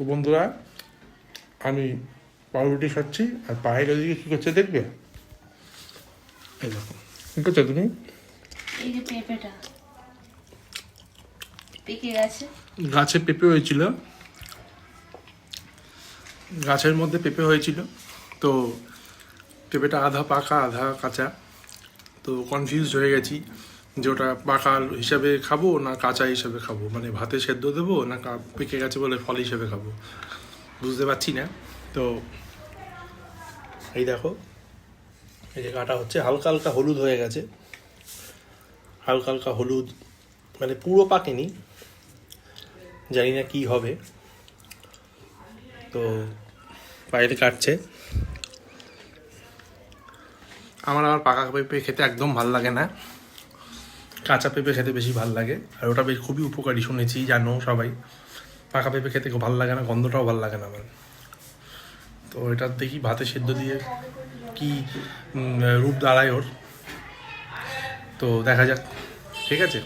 তো বন্ধুরা, আমি পাউরুটি খাচ্ছি আর পায়ের ওদিকে কী করছে দেখবে? এই দেখো, কী করছো তুমি? এই যে পেঁপেটা পেকে গেছে। গাছে পেঁপে হয়েছিল, গাছের মধ্যে পেঁপে হয়েছিল, তো পেঁপেটা আধা পাকা আধা কাঁচা, তো কনফিউজড হয়ে গেছি যে ওটা পাকা হিসাবে খাবো না কাঁচা হিসাবে খাবো, মানে ভাতে সেদ্ধ দেবো না পেকে গেছে বলে ফল হিসেবে খাবো, বুঝতে পারছি না। তো এই দেখো, এই যে কাটা হচ্ছে, হালকা হালকা হলুদ হয়ে গেছে, হালকা হালকা হলুদ, মানে পুরো পাকেনি, জানি না কি হবে। তো বাইরে কাটছে। আমার পাকা পেঁপে খেতে একদম ভাল লাগে না, কাঁচা পেঁপে খেতে বেশি ভাল লাগে, আর ওটা বেশ খুবই উপকারী শুনেছি, জানো সবাই। পাকা পেঁপে খেতে খুব ভালো লাগে না, গন্ধটাও ভালো লাগে না আমার। তো এটা দেখি ভাতে সেদ্ধ দিয়ে কি রূপ দাঁড়ায় ওর, তো দেখা যাক, ঠিক আছে।